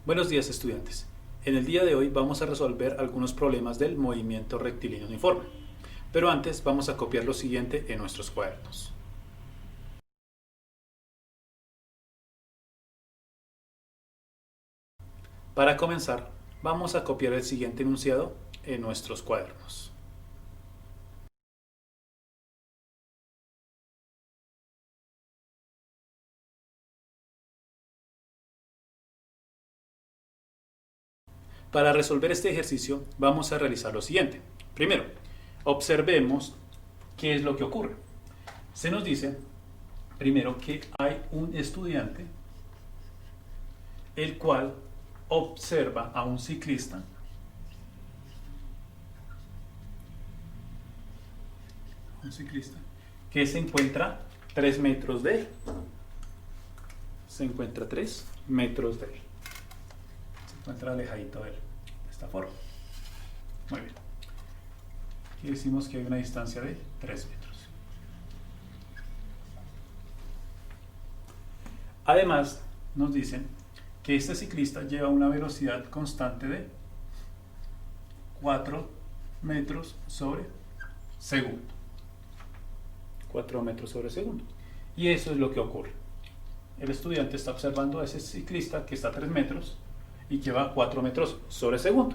Buenos días, estudiantes. En el día de hoy vamos a resolver algunos problemas del movimiento rectilíneo uniforme. Pero antes vamos a copiar lo siguiente en nuestros cuadernos. Para comenzar, vamos a copiar el siguiente enunciado en nuestros cuadernos. Para resolver este ejercicio vamos a realizar lo siguiente. Primero, observemos qué es lo que ocurre. Se nos dice, primero, que hay un estudiante el cual observa a un ciclista que se encuentra 3 metros de él. Se encuentra 3 metros de él. Se encuentra alejadito de él. De esta forma. Muy bien. Aquí decimos que hay una distancia de 3 metros. Además, nos dicen que este ciclista lleva una velocidad constante de 4 metros sobre segundo. 4 metros sobre segundo. Y eso es lo que ocurre. El estudiante está observando a ese ciclista que está a 3 metros y que va a 4 metros sobre segundo.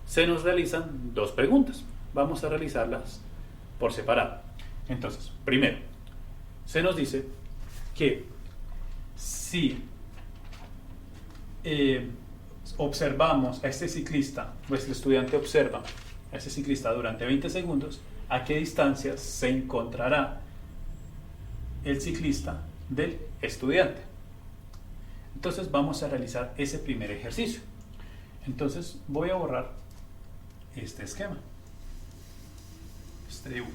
Se nos realizan dos preguntas. Vamos a realizarlas por separado. Entonces, primero, se nos dice que si observamos a este ciclista, pues el estudiante observa a este ciclista durante 20 segundos, ¿a qué distancia se encontrará el ciclista del estudiante? Entonces vamos a realizar ese primer ejercicio. Entonces voy a borrar este esquema, este dibujo.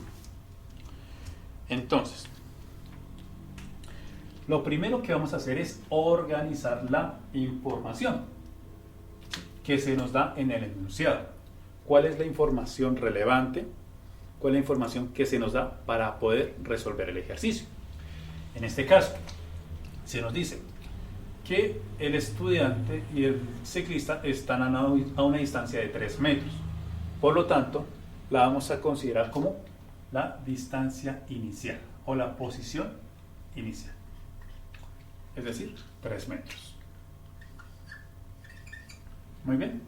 Entonces, lo primero que vamos a hacer es organizar la información que se nos da en el enunciado. ¿Cuál es la información relevante? ¿Cuál es la información que se nos da para poder resolver el ejercicio? En este caso, se nos dice que el estudiante y el ciclista están a una distancia de 3 metros. Por lo tanto, la vamos a considerar como la distancia inicial o la posición inicial. Es decir, 3 metros. Muy bien,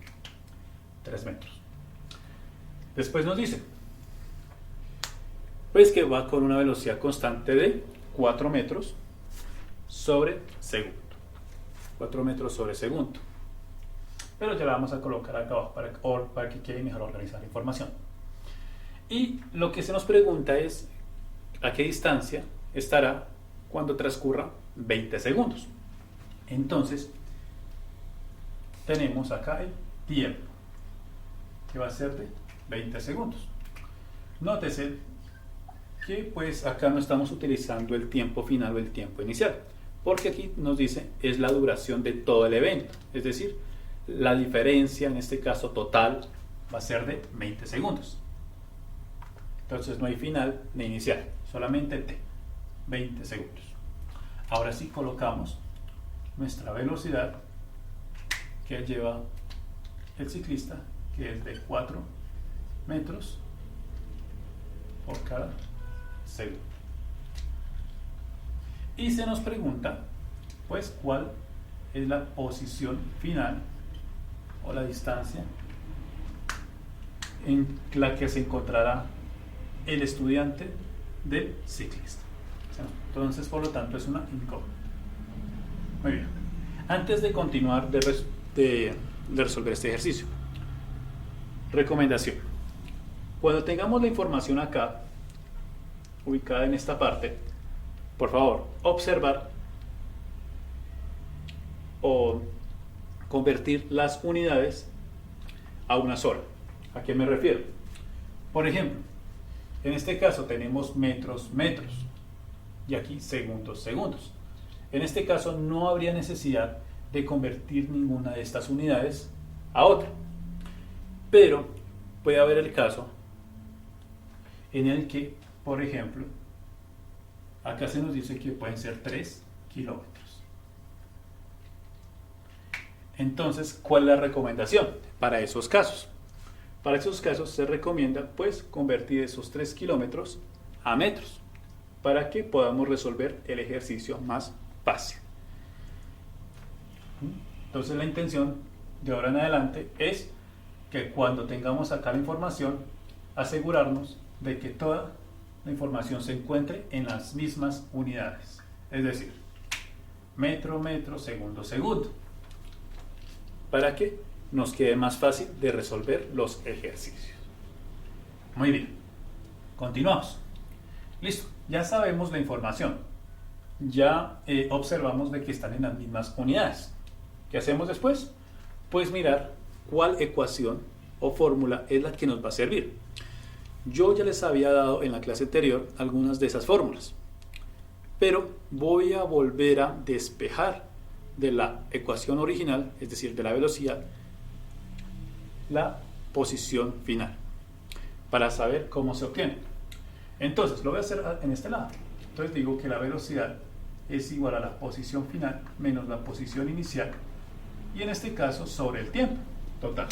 3 metros. Después nos dice, pues que va con una velocidad constante de 4 metros sobre segundo. 4 metros sobre segundo. Pero ya la vamos a colocar acá abajo para que quede mejor organizar la información. Y lo que se nos pregunta es a qué distancia estará cuando transcurra 20 segundos. Entonces, tenemos acá el tiempo, que va a ser de 20 segundos. Nótese que pues acá no estamos utilizando el tiempo final o el tiempo inicial, porque aquí nos dice es la duración de todo el evento, es decir, la diferencia en este caso total va a ser de 20 segundos. Entonces no hay final ni inicial, solamente t, 20 segundos. Ahora sí colocamos nuestra velocidad que lleva el ciclista, que es de 4 metros por cada segundo. Y se nos pregunta, pues, cuál es la posición final o la distancia en la que se encontrará el estudiante del ciclista. Entonces, por lo tanto, es una incógnita. Muy bien. Antes de continuar de resolver este ejercicio, recomendación. Cuando tengamos la información acá, ubicada en esta parte, por favor, observar o convertir las unidades a una sola. ¿A qué me refiero? Por ejemplo, en este caso tenemos metros, metros, y aquí segundos, segundos. En este caso no habría necesidad de convertir ninguna de estas unidades a otra. Pero puede haber el caso en el que, por ejemplo, acá se nos dice que pueden ser 3 kilómetros. Entonces, ¿cuál es la recomendación para esos casos? Para esos casos se recomienda pues convertir esos 3 kilómetros a metros para que podamos resolver el ejercicio más fácil. Entonces la intención de ahora en adelante es que cuando tengamos acá la información, asegurarnos de que toda la información se encuentre en las mismas unidades. Es decir, metro, metro, segundo, segundo. Para que nos quede más fácil de resolver los ejercicios. Muy bien. Continuamos. Listo. Ya sabemos la información. Ya observamos de que están en las mismas unidades. ¿Qué hacemos después? Pues mirar cuál ecuación o fórmula es la que nos va a servir. Yo ya les había dado en la clase anterior algunas de esas fórmulas, pero voy a volver a despejar de la ecuación original, es decir, de la velocidad, la posición final, para saber cómo se obtiene. Entonces, lo voy a hacer en este lado. Entonces digo que la velocidad es igual a la posición final menos la posición inicial, y en este caso sobre el tiempo total.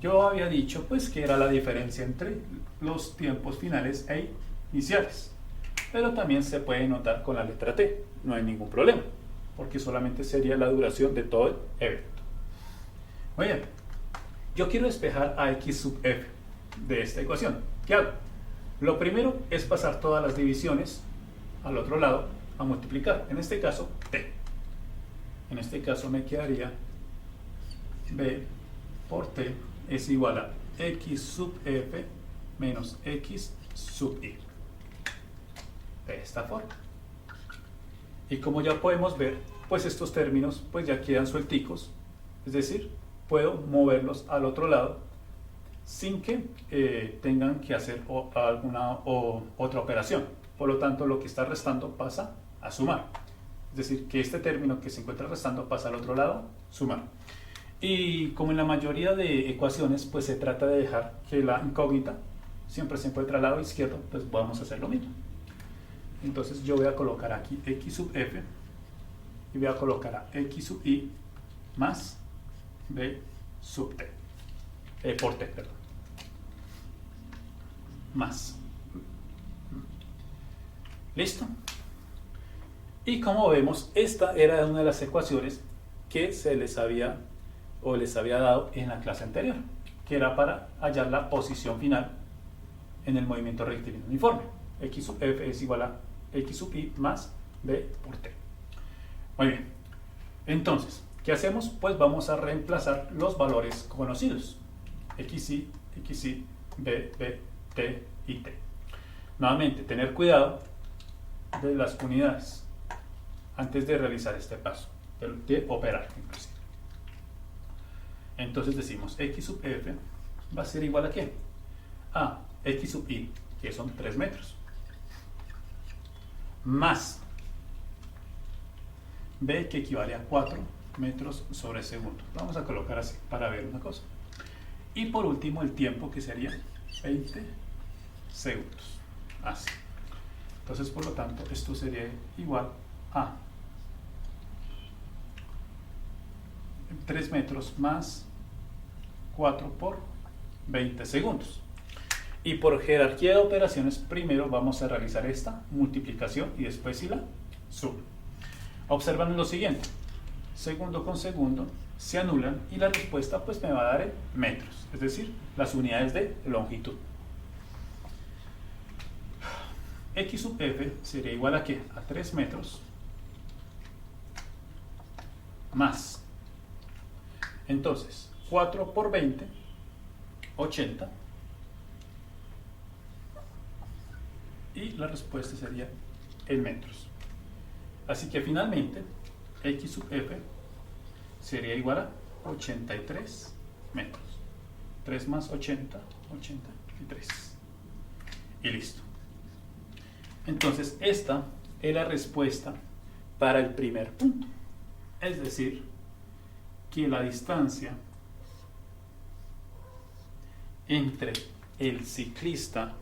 Yo había dicho pues que era la diferencia entre los tiempos finales e iniciales, pero también se puede notar con la letra T, no hay ningún problema, porque solamente sería la duración de todo el evento. Muy bien, yo quiero despejar a x sub f de esta ecuación. ¿Qué hago? Lo primero es pasar todas las divisiones al otro lado a multiplicar, en este caso t. En este caso me quedaría b por t es igual a x sub f menos x sub i. De esta forma. Y como ya podemos ver, pues estos términos pues ya quedan suelticos, es decir, puedo moverlos al otro lado sin que tengan que hacer alguna otra operación. Por lo tanto, lo que está restando pasa a sumar. Es decir, que este término que se encuentra restando pasa al otro lado, sumar. Y como en la mayoría de ecuaciones, pues se trata de dejar que la incógnita siempre se encuentra al lado izquierdo, pues vamos a hacer lo mismo. Entonces yo voy a colocar aquí x sub f y voy a colocar a x sub i más b sub t. Por t, perdón. Más. ¿Listo? Y como vemos, esta era una de las ecuaciones que les había dado en la clase anterior, que era para hallar la posición final en el movimiento rectilíneo uniforme. X sub f es igual a x sub i más b por t. Muy bien. Entonces, ¿qué hacemos? Pues vamos a reemplazar los valores conocidos. xi, b, t y t. Nuevamente, tener cuidado de las unidades antes de realizar este paso, de operar inclusive. Entonces decimos x sub f va a ser igual a ¿qué? A x sub i, que son 3 metros, más b, que equivale a 4 metros sobre segundo. Vamos a colocar así para ver una cosa. Y por último el tiempo, que sería 20 segundos. Así. Entonces, por lo tanto, esto sería igual a 3 metros más 4 por 20 segundos. Y por jerarquía de operaciones, primero vamos a realizar esta multiplicación y después si la suma. Observan lo siguiente: segundo con segundo se anulan y la respuesta pues me va a dar en metros, es decir, las unidades de longitud. X sub f sería igual a ¿qué? A 3 metros más, entonces 4 por 20, 80, y la respuesta sería en metros. Así que finalmente x sub f sería igual a 83 metros. 3 más 80, 83. Y listo. Entonces esta es la respuesta para el primer punto. Es decir, que la distancia entre el ciclista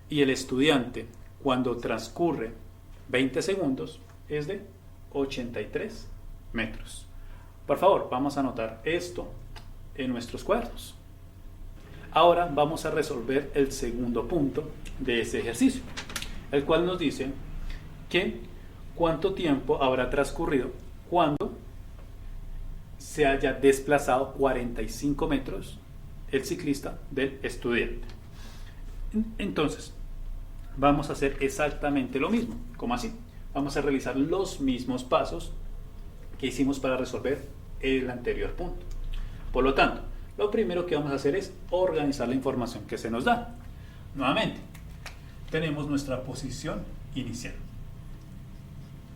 y el estudiante cuando transcurre 20 segundos es de 83 metros. Por favor, vamos a anotar esto en nuestros cuadernos. Ahora vamos a resolver el segundo punto de ese ejercicio, el cual nos dice que cuánto tiempo habrá transcurrido cuando se haya desplazado 45 metros el ciclista del estudiante. Entonces, vamos a hacer exactamente lo mismo. ¿Cómo así? Vamos a realizar los mismos pasos que hicimos para resolver el anterior punto. Por lo tanto, lo primero que vamos a hacer es organizar la información que se nos da. Nuevamente, tenemos nuestra posición inicial,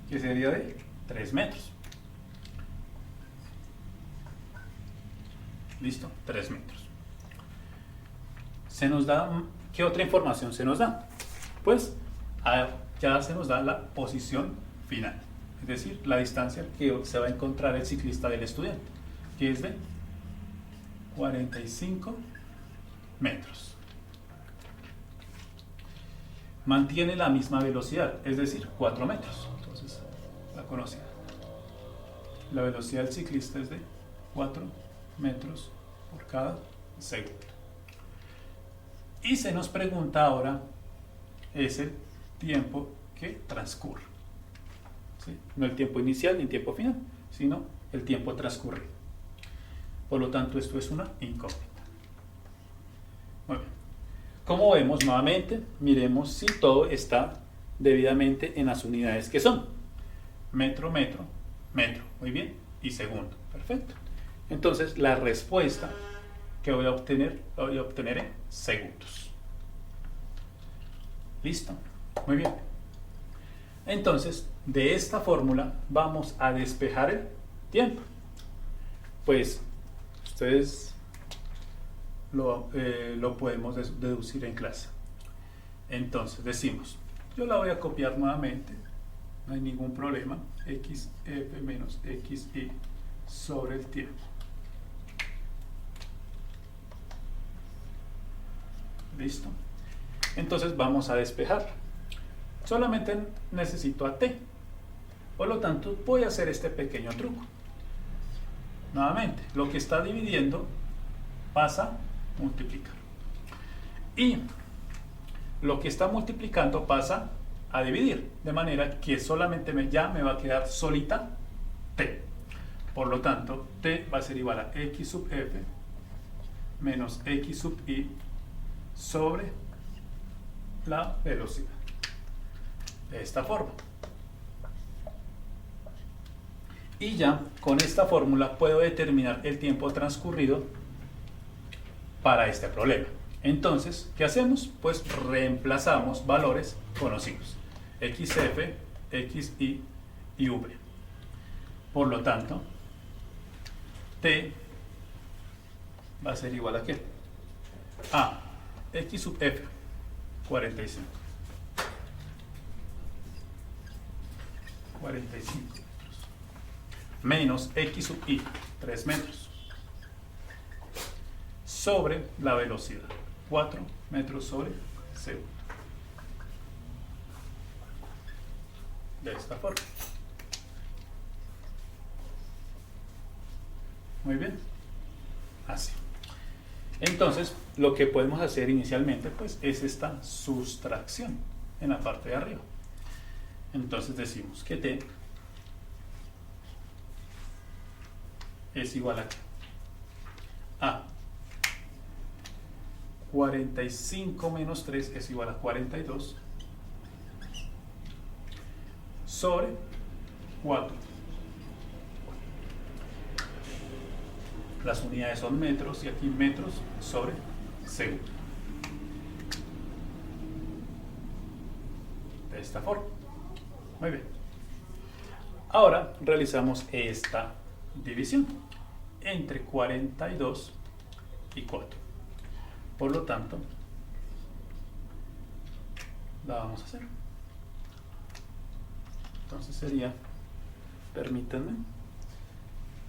que sería de 3 metros. Listo, 3 metros. Se nos da, ¿qué otra información se nos da? Pues ya se nos da la posición final, es decir, la distancia que se va a encontrar el ciclista del estudiante, que es de 45 metros. Mantiene la misma velocidad, es decir, 4 metros. Entonces, la conocida. La velocidad del ciclista es de 4 metros por cada segundo. Y se nos pregunta ahora es el tiempo que transcurre. ¿Sí? No el tiempo inicial ni el tiempo final, sino el tiempo transcurrido. Por lo tanto, esto es una incógnita. Muy bien. Como vemos nuevamente, miremos si todo está debidamente en las unidades que son. Metro, metro, metro. Muy bien. Y segundo. Perfecto. Entonces, la respuesta que voy a obtener, la voy a obtener en segundos. ¿Listo? Muy bien. Entonces, de esta fórmula vamos a despejar el tiempo. Pues, ustedes lo podemos deducir en clase. Entonces, decimos, yo la voy a copiar nuevamente, no hay ningún problema, xf menos xy sobre el tiempo. ¿Listo? Entonces vamos a despejar. Solamente necesito a t. Por lo tanto, voy a hacer este pequeño truco. Nuevamente, lo que está dividiendo pasa a multiplicar. Y lo que está multiplicando pasa a dividir. De manera que solamente ya me va a quedar solita t. Por lo tanto, t va a ser igual a x sub f menos x sub y sobre la velocidad. De esta forma. Y ya con esta fórmula puedo determinar el tiempo transcurrido para este problema. Entonces, ¿qué hacemos? Pues reemplazamos valores conocidos. xf, xy y v. Por lo tanto, t va a ser igual a ¿qué? A x sub f, 45. 45 metros. Menos x sub y, 3 metros. Sobre la velocidad, 4 metros sobre segundo. De esta forma. Muy bien. Así. Entonces, lo que podemos hacer inicialmente pues, es esta sustracción en la parte de arriba. Entonces decimos que t es igual a 45 menos 3 es igual a 42 sobre 4. Las unidades son metros y aquí metros sobre segundo. De esta forma. Muy bien. Ahora realizamos esta división entre 42 y 4. Por lo tanto, la vamos a hacer. Entonces sería, permítanme,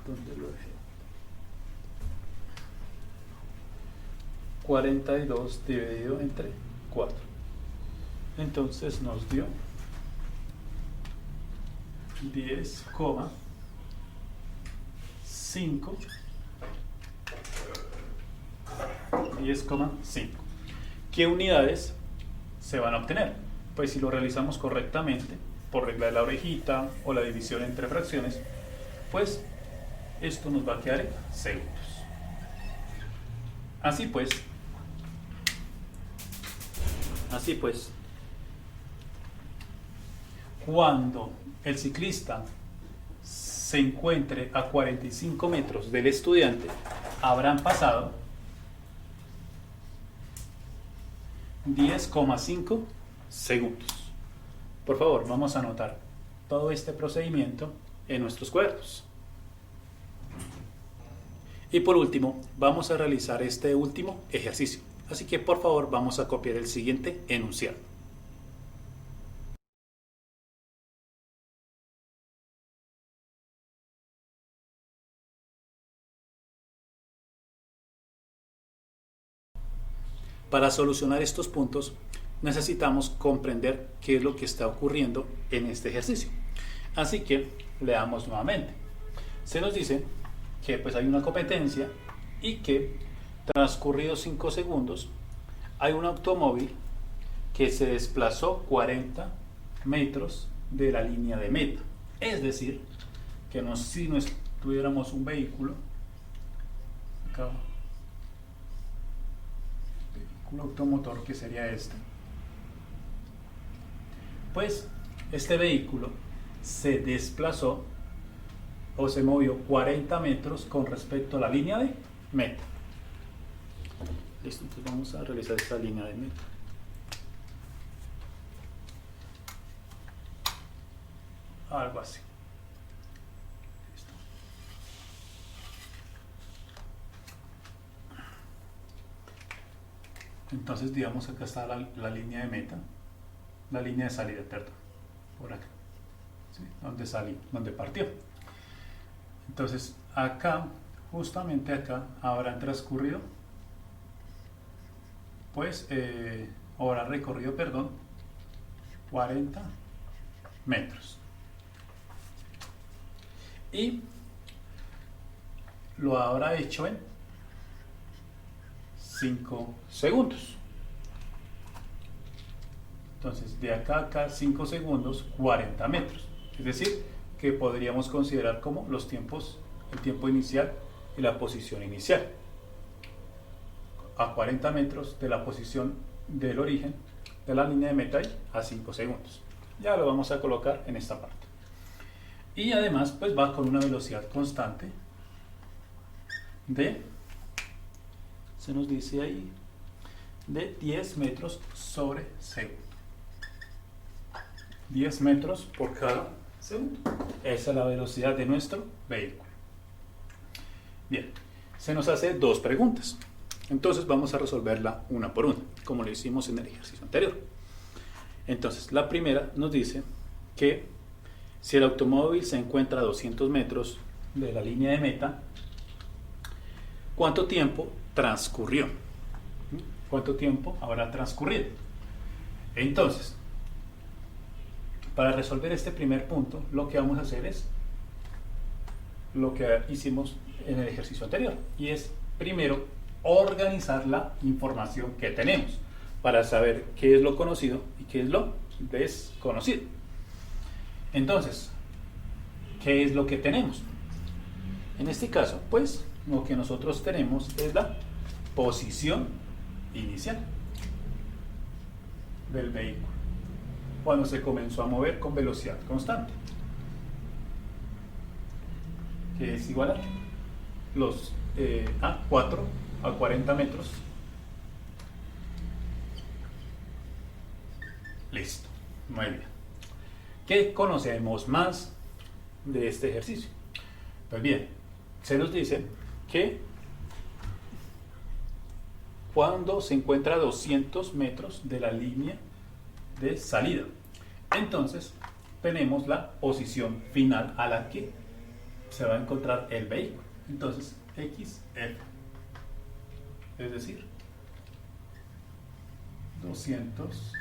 ¿dónde lo dejé? 42 dividido entre 4. Entonces nos dio 10,6 10,5. 10,5. ¿Qué unidades se van a obtener? Pues si lo realizamos correctamente, por regla de la orejita o la división entre fracciones, pues esto nos va a quedar en segundos. Así pues, cuando el ciclista se encuentre a 45 metros del estudiante, habrán pasado 10,5 segundos. Por favor, vamos a anotar todo este procedimiento en nuestros cuadernos. Y por último, vamos a realizar este último ejercicio. Así que por favor, vamos a copiar el siguiente enunciado. Para solucionar estos puntos, necesitamos comprender qué es lo que está ocurriendo en este ejercicio. Así que leamos nuevamente. Se nos dice que pues hay una competencia y que transcurridos 5 segundos hay un automóvil que se desplazó 40 metros de la línea de meta. Es decir, que si no tuviéramos un vehículo, acá, vehículo automotor, que sería este, pues este vehículo se desplazó o se movió 40 metros con respecto a la línea de meta. Listo, entonces vamos a realizar esta línea de meta. Algo así. Listo. Entonces, digamos, acá está la línea de meta, la línea de salida, perdón, por acá, ¿sí? Donde partió. Entonces, acá, justamente acá, habrán transcurrido, pues, habrá recorrido, perdón, 40 metros. Y lo habrá hecho en 5 segundos. Entonces, de acá a acá, 5 segundos, 40 metros. Es decir, que podríamos considerar como los tiempos, el tiempo inicial y la posición inicial. A 40 metros de la posición del origen de la línea de meta a 5 segundos. Ya lo vamos a colocar en esta parte. Y además, pues va con una velocidad constante de, se nos dice ahí, de 10 metros sobre segundo. 10 metros por cada segundo. Esa es la velocidad de nuestro vehículo. Bien, se nos hace dos preguntas. Entonces vamos a resolverla una por una, como lo hicimos en el ejercicio anterior. Entonces, la primera nos dice que si el automóvil se encuentra a 200 metros de la línea de meta, ¿cuánto tiempo transcurrió? ¿Cuánto tiempo habrá transcurrido? Entonces, para resolver este primer punto, lo que vamos a hacer es lo que hicimos en el ejercicio anterior, y es primero organizar la información que tenemos para saber qué es lo conocido y qué es lo desconocido. Entonces, ¿qué es lo que tenemos? En este caso, pues, lo que nosotros tenemos es la posición inicial del vehículo cuando se comenzó a mover con velocidad constante, que es igual a los a 4 a 40 metros. Listo, muy bien. ¿Qué conocemos más de este ejercicio? Pues bien, se nos dice que cuando se encuentra a 200 metros de la línea de salida, entonces tenemos la posición final a la que se va a encontrar el vehículo. Entonces, XF, es decir, 200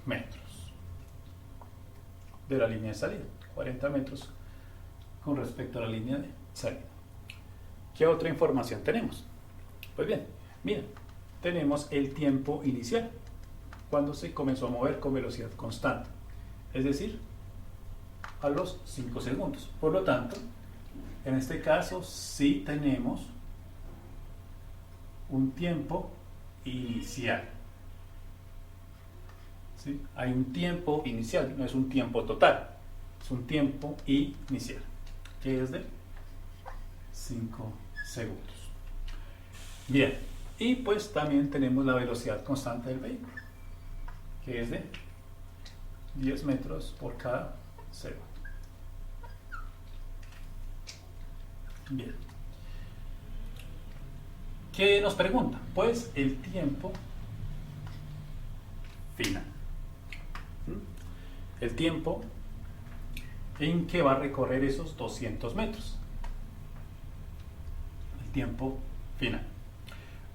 metros de la línea de salida, 40 metros con respecto a la línea de salida. ¿Qué otra información tenemos? Pues bien, miren, tenemos el tiempo inicial, cuando se comenzó a mover con velocidad constante, es decir, a los 5 segundos. Por lo tanto, en este caso sí tenemos un tiempo inicial. ¿Sí? Hay un tiempo inicial, no es un tiempo total, es un tiempo inicial, que es de 5 segundos. Bien, y pues también tenemos la velocidad constante del vehículo, que es de 10 metros por cada segundo. Bien. ¿Qué nos pregunta? Pues el tiempo final. El tiempo en que va a recorrer esos 200 metros. El tiempo final.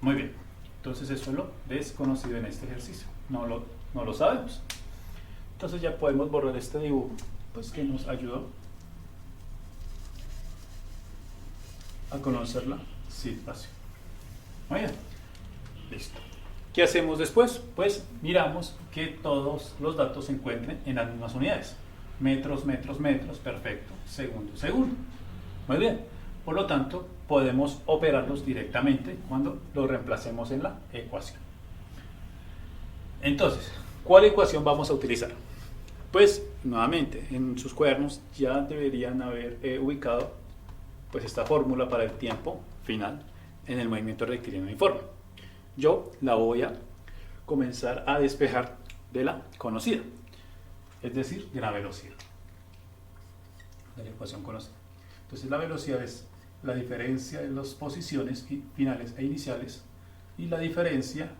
Muy bien. Entonces eso es lo desconocido en este ejercicio. No lo sabemos. Entonces ya podemos borrar este dibujo, pues que nos ayudó a conocer la situación. Muy bien. Listo. ¿Qué hacemos después? Pues miramos que todos los datos se encuentren en las mismas unidades. Metros, metros, metros, perfecto. Segundo, segundo. Muy bien. Por lo tanto, podemos operarlos directamente cuando los reemplacemos en la ecuación. Entonces, ¿cuál ecuación vamos a utilizar? Pues, nuevamente, en sus cuadernos ya deberían haber ubicado pues esta fórmula para el tiempo final en el movimiento rectilíneo uniforme. Yo la voy a comenzar a despejar de la conocida, es decir, de la velocidad, de la ecuación conocida. Entonces la velocidad es la diferencia de las posiciones finales e iniciales y la diferencia,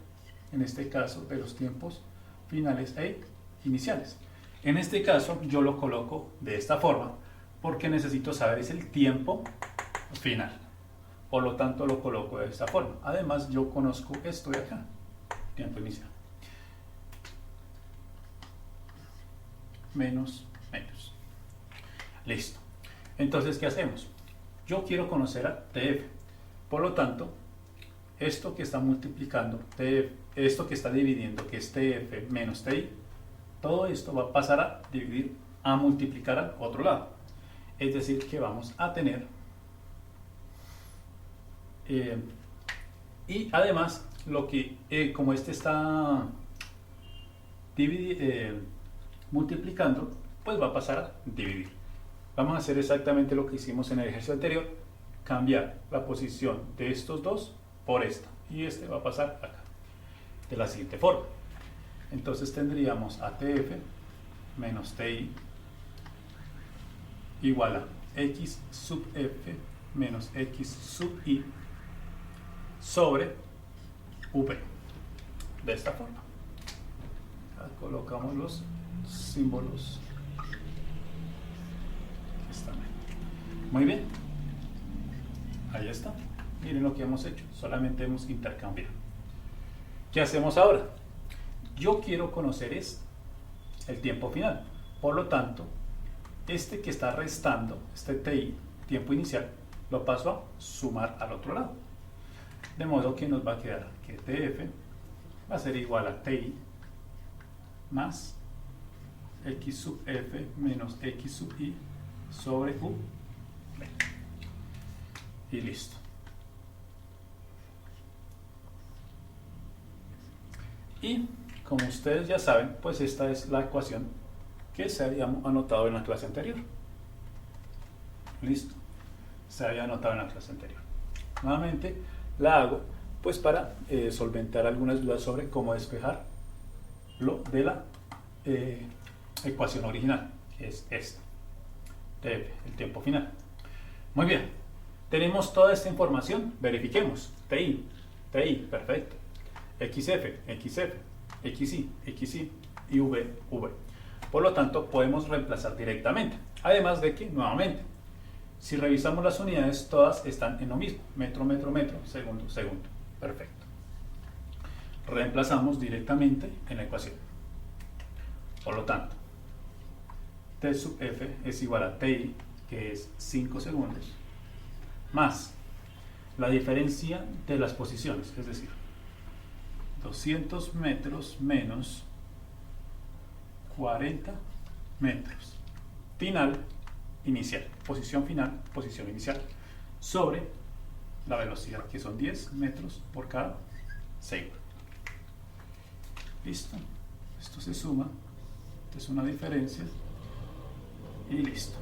en este caso, de los tiempos finales e iniciales. En este caso yo lo coloco de esta forma porque necesito saber es el tiempo final. Por lo tanto lo coloco de esta forma. Además yo conozco esto de acá, tiempo inicial. Menos. Listo. Entonces, ¿qué hacemos? Yo quiero conocer a TF. Por lo tanto, esto que está multiplicando TF, esto que está dividiendo, que es TF menos TI, todo esto va a pasar a multiplicar al otro lado. Es decir, que vamos a tener y además lo que como este está multiplicando, pues va a pasar a dividir. Vamos a hacer exactamente lo que hicimos en el ejercicio anterior, cambiar la posición de estos dos por esta, y este va a pasar acá de la siguiente forma. Entonces tendríamos a TF menos TI igual a X sub F menos X sub I sobre V. De esta forma. Acá colocamos los símbolos que están ahí. Muy bien. Ahí está. Miren lo que hemos hecho. Solamente hemos intercambiado. ¿Qué hacemos ahora? Yo quiero conocer el tiempo final. Por lo tanto, este que está restando, este TI, tiempo inicial, lo paso a sumar al otro lado. De modo que nos va a quedar que TF va a ser igual a TI más X sub F menos X sub I sobre U. Y listo. Y como ustedes ya saben, pues esta es la ecuación que se había anotado en la clase anterior. Listo. Se había anotado en la clase anterior. Nuevamente la hago pues para solventar algunas dudas sobre cómo despejar lo de la ecuación original, que es esta, TF, el tiempo final. Muy bien, tenemos toda esta información, verifiquemos. TI, perfecto. XF, XI y V. Por lo tanto, podemos reemplazar directamente. Además de que, nuevamente, si revisamos las unidades, todas están en lo mismo. Metro, segundo. Perfecto. Reemplazamos directamente en la ecuación. Por lo tanto, T sub F es igual a TI, que es 5 segundos, más la diferencia de las posiciones, es decir, 200 metros menos 40 metros. Final, inicial, posición final, posición inicial, sobre la velocidad, que son 10 metros por cada segundo. Listo, esto se suma, es una diferencia y listo.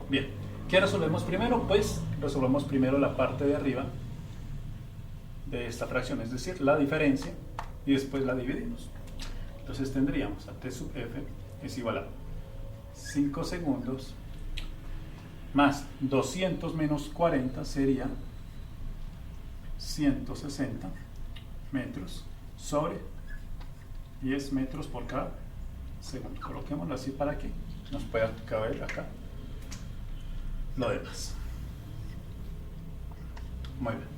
Bien, ¿qué resolvemos primero? Pues resolvemos primero la parte de arriba de esta fracción, es decir, la diferencia, y después la dividimos. Entonces tendríamos a t sub f es igual a 5 segundos más 200 menos 40 sería 160 metros sobre 10 metros por cada segundo. Coloquémoslo así para que nos pueda caber acá lo demás. Muy bien.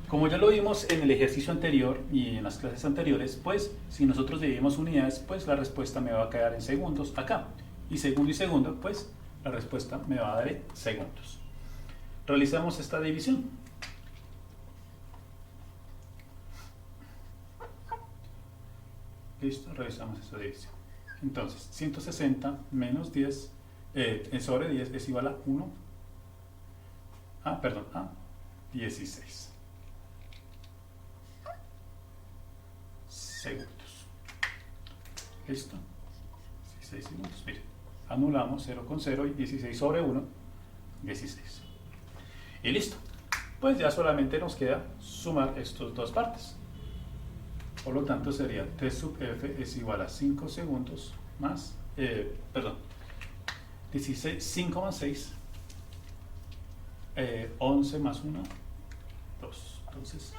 Como ya lo vimos en el ejercicio anterior y en las clases anteriores, pues si nosotros dividimos unidades, pues la respuesta me va a quedar en segundos acá. Y segundo, pues la respuesta me va a dar en segundos. Realizamos esta división. Listo, realizamos esta división. Entonces, 160 menos 10 sobre 10 es igual a 1. A 16 segundos. Listo. 16 segundos. Miren, anulamos 0 con 0 y 16 sobre 1, 16. Y listo. Pues ya solamente nos queda sumar estas dos partes. Por lo tanto sería t sub f es igual a 5 segundos más, 5 más 6, 11 más 1, 2. Entonces,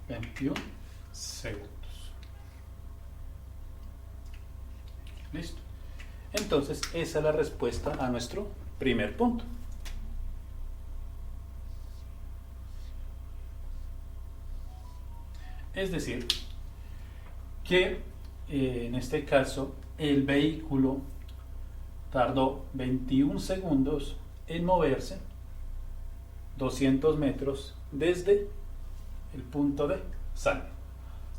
21 segundos. Listo. Entonces, esa es la respuesta a nuestro primer punto. Es decir, que en este caso el vehículo tardó 21 segundos en moverse 200 metros desde el punto de salida.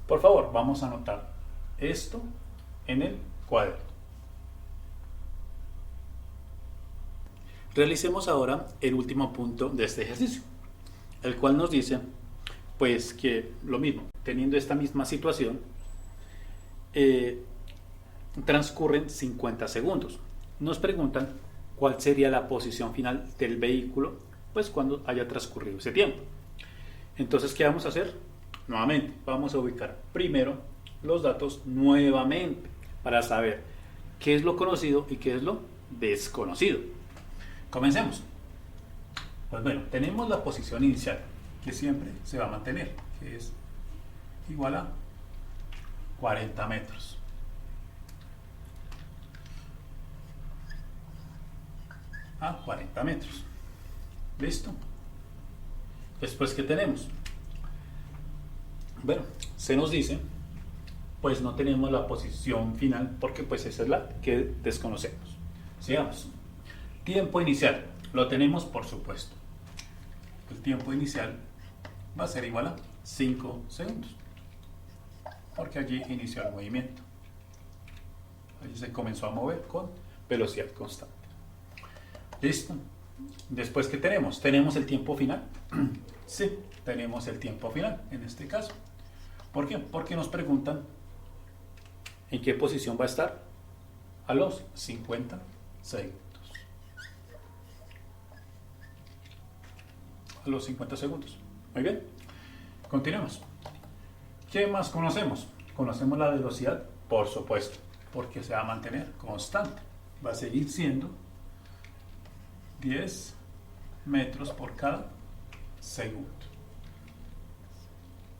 Por favor, vamos a anotar esto en el cuaderno. Realicemos ahora el último punto de este ejercicio, el cual nos dice pues que lo mismo, teniendo esta misma situación, transcurren 50 segundos. Nos preguntan cuál sería la posición final del vehículo pues cuando haya transcurrido ese tiempo. Entonces, ¿qué vamos a hacer? Nuevamente, vamos a ubicar primero los datos nuevamente para saber qué es lo conocido y qué es lo desconocido. Comencemos. Pues bueno, tenemos la posición inicial, que siempre se va a mantener, que es igual a 40 metros. A 40 metros. ¿Listo? Después, ¿qué tenemos? Bueno, se nos dice, pues no tenemos la posición final, porque pues esa es la que desconocemos. Sigamos. Tiempo inicial. Lo tenemos, por supuesto. El tiempo inicial va a ser igual a 5 segundos, porque allí inició el movimiento. Allí se comenzó a mover con velocidad constante. ¿Listo? Después, ¿qué tenemos? ¿Tenemos el tiempo final? Sí, tenemos el tiempo final en este caso. ¿Por qué? Porque nos preguntan en qué posición va a estar a los 50 segundos. A los 50 segundos. Muy bien. Continuemos. ¿Qué más conocemos? Conocemos la velocidad, por supuesto, porque se va a mantener constante. Va a seguir siendo 10 metros por cada segundo.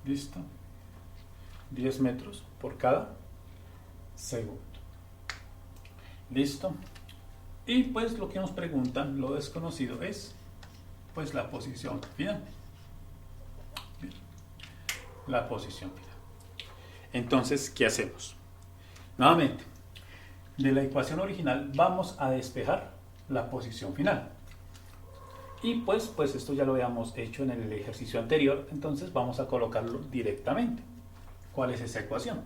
¿Listo? 10 metros por cada segundo. ¿Listo? Y pues lo que nos preguntan, lo desconocido, es pues la posición final. Bien. La posición final. Entonces, ¿qué hacemos? Nuevamente, de la ecuación original vamos a despejar la posición final. Y pues esto ya lo habíamos hecho en el ejercicio anterior, entonces vamos a colocarlo directamente. ¿Cuál es esa ecuación?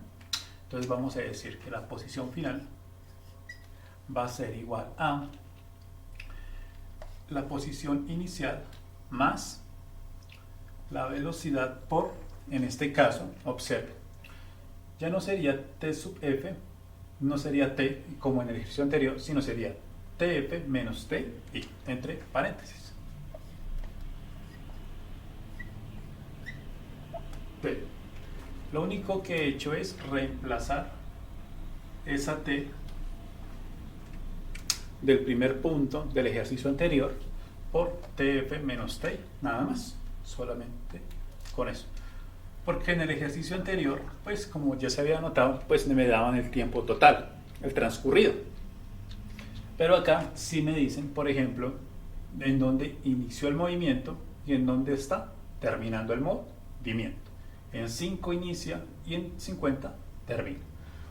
Entonces vamos a decir que la posición final va a ser igual a la posición inicial más la velocidad por, en este caso, observe, ya no sería T sub F, no sería T como en el ejercicio anterior, sino sería TF menos TI, entre paréntesis. Pero lo único que he hecho es reemplazar esa T del primer punto del ejercicio anterior por TF menos TI, nada más, solamente con eso. Porque en el ejercicio anterior, pues como ya se había notado, pues me daban el tiempo total, el transcurrido. Pero acá sí me dicen, por ejemplo, en dónde inició el movimiento y en dónde está terminando el movimiento. En 5 inicia y en 50 termina.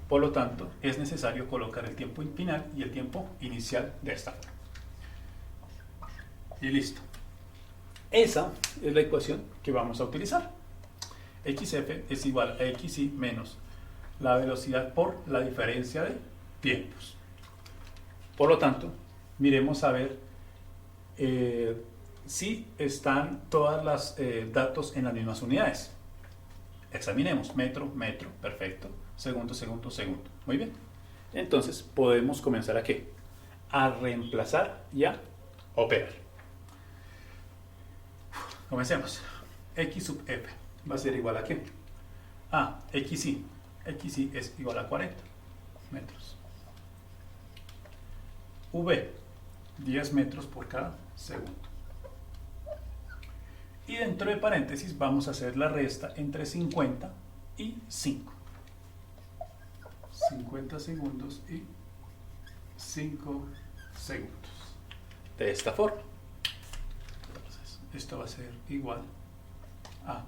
Por lo tanto, es necesario colocar el tiempo final y el tiempo inicial de esta forma. Y listo. Esa es la ecuación que vamos a utilizar. XF es igual a XY menos la velocidad por la diferencia de tiempos. Por lo tanto, miremos a ver si están todas las datos en las mismas unidades. Examinemos metro, metro, perfecto, segundo, segundo, segundo. Muy bien. Entonces podemos comenzar a ¿qué? A reemplazar y a operar. Comencemos. X sub F va a ser igual a ¿qué? A XY. XY es igual a 40 metros. V, 10 metros por cada segundo. Y dentro de paréntesis vamos a hacer la resta entre 50 y 5. 50 segundos y 5 segundos. De esta forma. Entonces, esto va a ser igual a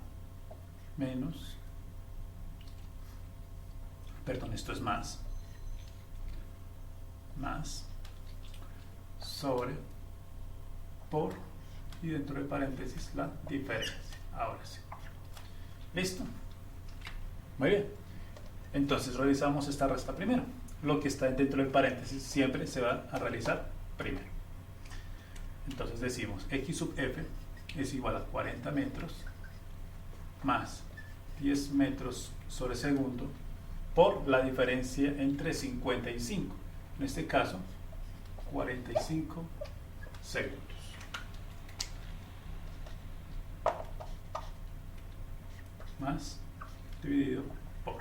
menos, perdón, esto es más sobre por y dentro de paréntesis la diferencia. Ahora sí. ¿Listo? Muy bien. Entonces realizamos esta resta primero. Lo que está dentro de paréntesis siempre se va a realizar primero. Entonces decimos X sub F es igual a 40 metros más 10 metros sobre segundo por la diferencia entre 50 y 5. En este caso, 45 segundos. Más dividido por.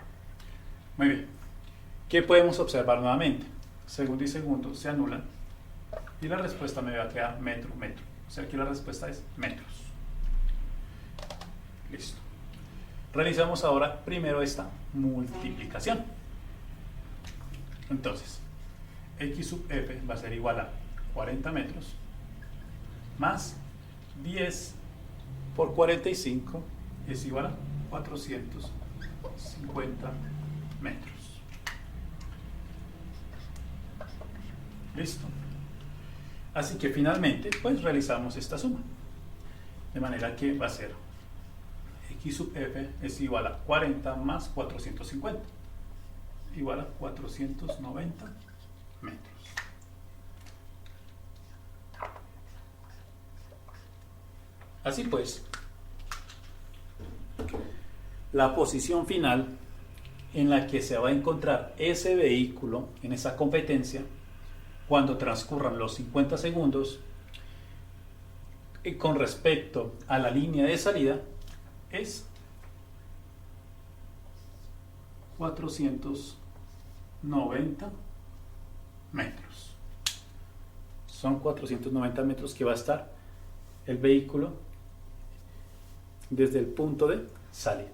Muy bien. ¿Qué podemos observar nuevamente? Segundo y segundo se anulan y la respuesta me va a quedar metro, metro. O sea, aquí la respuesta es metros. Listo. Realizamos ahora primero esta multiplicación. Entonces, X sub F va a ser igual a 40 metros más 10 por 45 es igual a 450 metros. Listo. Así que finalmente, pues realizamos esta suma. De manera que va a ser X sub F es igual a 40 más 450. Igual a 490 metros. Así pues, la posición final en la que se va a encontrar ese vehículo en esa competencia cuando transcurran los 50 segundos con respecto a la línea de salida es 490 metros. Son 490 metros que va a estar el vehículo desde el punto de salida.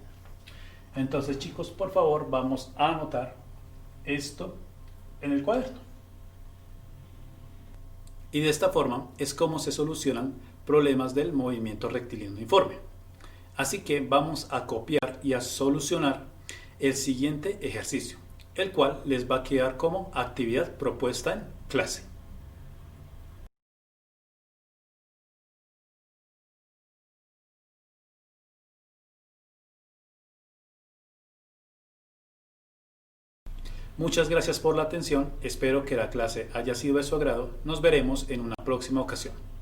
Entonces, chicos, por favor, vamos a anotar esto en el cuaderno. Y de esta forma es como se solucionan problemas del movimiento rectilíneo uniforme. Así que vamos a copiar y a solucionar el siguiente ejercicio, el cual les va a quedar como actividad propuesta en clase. Muchas gracias por la atención, espero que la clase haya sido de su agrado, nos veremos en una próxima ocasión.